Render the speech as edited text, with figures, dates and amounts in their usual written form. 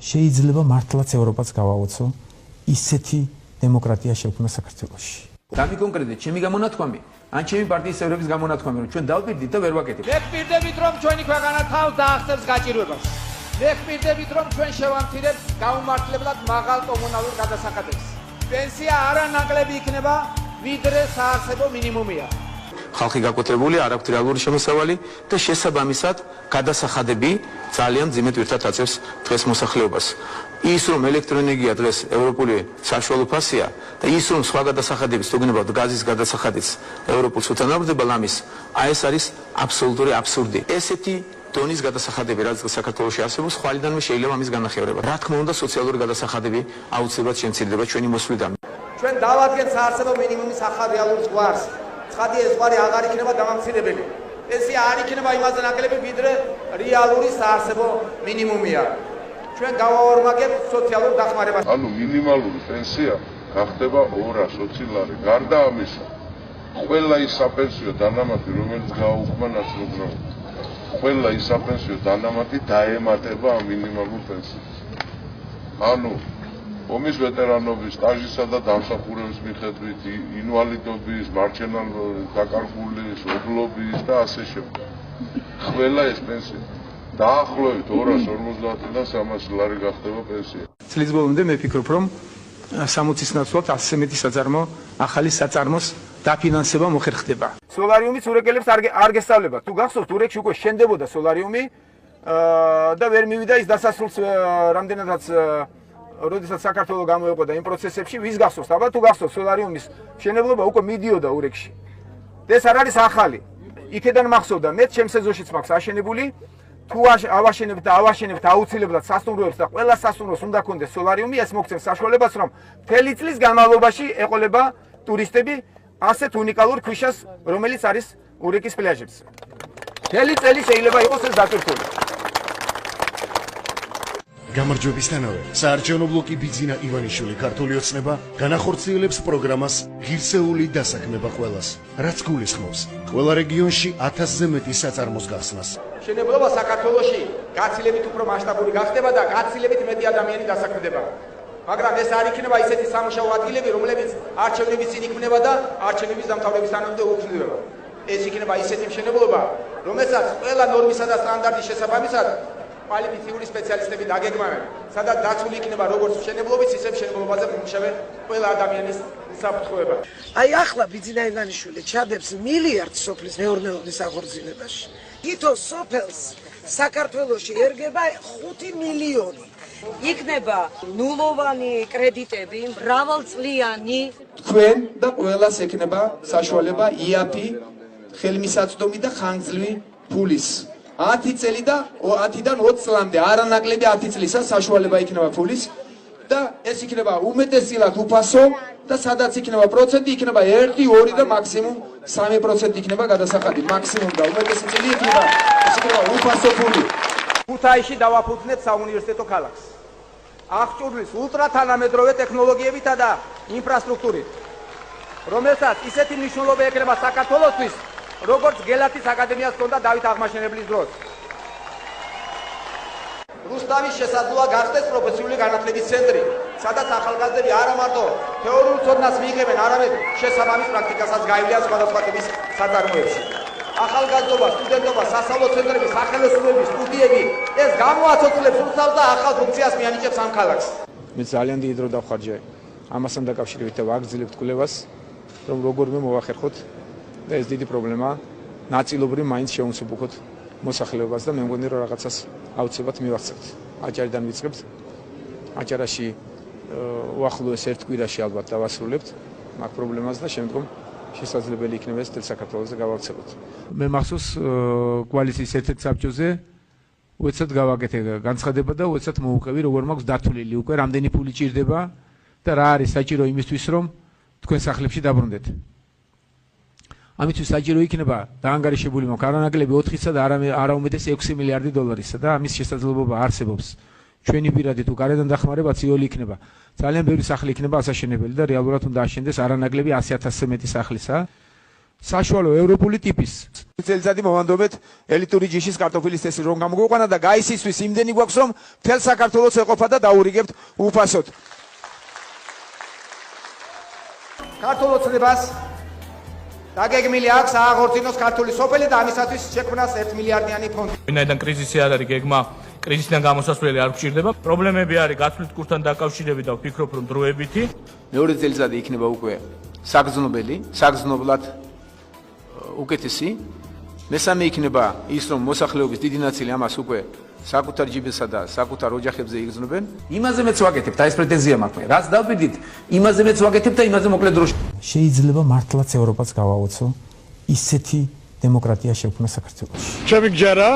შეიძლება მართლაც ევროპაც გავაოცო ისეთი დემოკრატია შექმნა საქართველოში. Დამი კონკრეტულად ჩემი გამონათქვამი, ან ჩემი პარტიის წევრების გამონათქვამი, რომ ჩვენ დავპირდით და ვერ ვაკეთებთ. მე ვპირდებით, რომ ჩვენი ქვეყანა თავს დაახსნებს გაჭირვებას. მე ვპირდებით, რომ ჩვენ შევამცირებთ გაუმართლებლად მაღალ კომუნალურ გადასახადებს. პენსია არანაკლები იქნება, ვიდრე საარსებო მინიმუმია. ხალხი გაკვეთრებული არ აქვს რეალური შემოსავალი და შესაბამისად გადასახადები ძალიან ძიმედ ვირთად აწევს დღეს მოსახლეობას. ის რომ ელექტროენერგია დღეს ევროპული საშუალო ფასია და ის რომ სხვა გადასახადების თუ გნებავთ გაზის გადასახადიც ევროპულს უთანაბრდება ლამის, ეს არის აბსოლუტური აბსურდი. ესეთი დონის გადასახადები რაც საქართველოში არსებობს, ხვალიდანვე შეიძლება ამის განახევრება. რა თქმა უნდა, სოციალური გადასახადები აუცილებლად შემცირდება ჩვენი მოსვლიდან. ჩვენ დავადგენთ საარსებო მინიმუმის ახალ რეალურ ზღვარს. ცხადია ეს ზღვარი აღარ იქნება დამამცირებელი. პენსია არ იქნება იმაზე ნაკლები, ვიდრე რეალური საარსებო მინიმუმია. ჩვენ გავავარმაგებთ სოციალურ დახმარებას. ანუ მინიმალური პენსია გახდება 220 ლარი. გარდა ამისა, ყველა ის საპენსიო დანამატი, რომელიც გააუქმება ნაცნობრად, ყველა ის საპენსიო დანამატი დაემატება ამ მინიმალურ პენსიას. ანუ ომის ვეტერანობის, სტაჟისა და დამსახურების მიხედვით, ინვალიდობის, მარჯვენა დაკარგულის, ობლობის და ასე შემდეგ. ყველა ეს პენსია დაახლოებით 250-დან 300 ლარი გახდება პენსია. წლის ბოლომდე მე ვფიქრობ, რომ 60-ის ნაცვლად 100 მეტი საწარმო, ახალი საწარმოს დაფინანსება მოხერხდება. სოლარიუმის ურეკელებს არ გესწავლებათ. თუ გახსოვთ, ურეკში უკვე შენდებოდა სოლარიუმი და ვერ მივიდა ის დასასრულს რამდენადაც როდესაც საქართველო გამოეყოდა იმ პროცესებში, ვის გახსოვს? აბა თუ გახსოვს, სოლარიუმის მშენებლობა უკვე მიდიოდა ურეკში. ეს არ არის ახალი. იქედან მახსოვდა, მე ჩემს ეზოშიც მაქვს აშენებული. თუ ავაშენებთ და ავაშენებთ აუცილებლად სასტუმროებს და ყველა სასტუმროს უნდა ქონდეს სოლარიუმი, ეს მოგცემს საშუალებას, რომ მთელი წლის განმავლობაში ეყოლება ტურისტები ასეთ უნიკალურ ქვიშას, რომელიც არის ურეკის პლაჟებზე. მთელი წელი შეიძლება იყოს ეს დატვირთული. გამარჯვებისთანავე, საარჩევნო ბლოკი ბიძინა ივანიშვილი ქართული ოცნება განახორციელებს პროგრამას ღირსეული დასაქმება ყველას, რაც გულისხმობს ყველა რეგიონში 1000-ზე მეტი საწარმოს გახსნას. მშენებლობა საქართველოში გაცილებით უფრო მასშტაბური გახდება და გაცილებით მეტი ადამიანი დასაქმდება. მაგრამ ეს არ იქნება ისეთი სამუშაო ადგილები, რომლებიც არჩევნების წინ იქმნება და არჩევნების დამთავრებისთანავე უქმდება. ეს იქნება ისეთი მშენებლობა, რომელსაც ყველა ნორმისა და სტანდარტის შესაბამისად კვალიფიციური სპეციალისტები დაგეგმავენ, სადაც დაცული იქნება როგორც მშენებლობის, ისე მშენებლობაზე მომუშავე ყველა ადამიანის საფრთხეობა. აი ახლა ბიძინა ივანიშვილი ჩადებს მილიარდ სოფლის მეურნეობის აღორძინებაში. თითო სოფელს საქართველოში ერგება 5 მილიონი. იქნება ნულოვანი კრედიტები, მრავალწლიანი. თქვენ და ყველას ექნება საშუალება იაფი, ხელმისაწვდომი და ხანგრძლივი ფულის 10 წელი და 10-დან 20 წლამდე არანაკლები 10 წლისა საშუალება იქნება ფულის და ეს იქნება უმეტესწილად უფასო და სადაც იქნება პროცენტი იქნება 1, 2 და მაქსიმუმ 3% იქნება გადასახადი მაქსიმუმ და უმეტესი წილი იქნება ეს იქნება უფასო ფული. ქუთაისში დავაფუძნეთ საუნივერსიტეტო ქალაქს. აღჭურვილს ულტრათანამედროვე ტექნოლოგიებითა და ინფრასტრუქტურით, რომელსაც ისეთი მნიშვნელობა ექნება საქართველოსთვის, როგორც გელათის აკადემიას ჰქონდა დავით აღმაშენებლის დროს. რუსთავის შესაძლოა გახდეს პროფესიული განათლების ცენტრი, სადაც ახალგაზრდები არა მარტო თეორიულ ცოდნას მიიღებენ, არამედ შესაბამის პრაქტიკასაც გაივლიან სხვადასხვა ტიპის საწარმოებში. ახალგაზრდობა, სტუდენტობა, სასწავლო ცენტრები, სახელოსნოები, სტუდიები, ეს გამოაცოცხლებს რუსთავს და ახალ ფუნქციას მიანიჭებს ამ ქალაქს. მე ძალიან დიდი დრო დავხარჯე ამასთან დაკავშირებით და ვაგრძელებთ კვლევას, რომ როგორმე მოვახერხოთ და ეს დიდი პრობლემა ნაწილობრივ მაინც შევუმსუბუქოთ მოსახლეობას და მე მგონი რომ რაღაცას აუცილებლად მივახცევთ. აჭარიდან ვიწყებთ. აჭარაში უახლოეს ერთ კვირაში ალბათ დავასრულებთ მაგ პრობლემას და შემდგომ შესაძლებელი იქნება ეს თელ საქართველოს გავავრცელოთ. მე მახსოვს კოალიციის ერთ-ერთ საბჭოზე უეცად გავაკეთე განცხადება და უეცად მოუყევი როგორ მაქვს დათვლილი უკვე რამდენი ფული ჭირდება და რა არის საჭირო იმისთვის რომ თქვენ სახლებში დაბრუნდეთ. ამისთვის საჭირო იქნება დაანგარიშებული მაქვს არანაკლები 4-ისა და არაუმეტეს 6 მილიარდი დოლარისა და ამის შესაძლებლობა არსებობს. ჩვენი პირადი თუ გარედან დახმარებაც იოლი იქნება. ძალიან ბევრი სახლი იქნება ასაშენებელი და რეალურად უნდა აშენდეს არანაკლები 100,000-ზე მეტი სახლისა. საშუალო ევროპული ტიპის წელიწადი მოვანდობეთ ელიტური ჯიშის კარტოფილის წესი რომ გამოგვიყვანა და გაისისთვის იმდენი გვაქვს რომ მთელ საქართველოს ეყოფა და დაურიგებთ უფასოდ. ქართულ ოცნებას დაგეგმილი აქვს აღორძინოს ქართული სოფელი და ამისათვის შექმნას 1 მილიარდიანი ფონდი. ვინაიდან კრიზისი არ არის გეგმა, კრიზისიდან გამოსასვლელი არ გვჭირდება. პრობლემები არის გაცვლით კურსთან დაკავშირებით და ვფიქრობ რომ დროებითი. მეორე წელიწადი იქნება უკვე საგრძნობლად უკეთესი. მესამე იქნება ის რომ მოსახლეობის დიდი ნაწილი ამას უკვე საკუთარ ჯიბესა და საკუთარ ოჯახებზე იგრძნობენ. იმაზე მეც ვაკეთებთ, აი ეს პრეტენზია მაქვს. რაც დავბედით, იმაზე მეც ვაკეთებთ და იმაზე მოკლე დროში. შეიძლება მართლაც ევროპაც გავაოცო ისეთი დემოკრატია შექმნა საქართველოში. ჩემი გჯერა?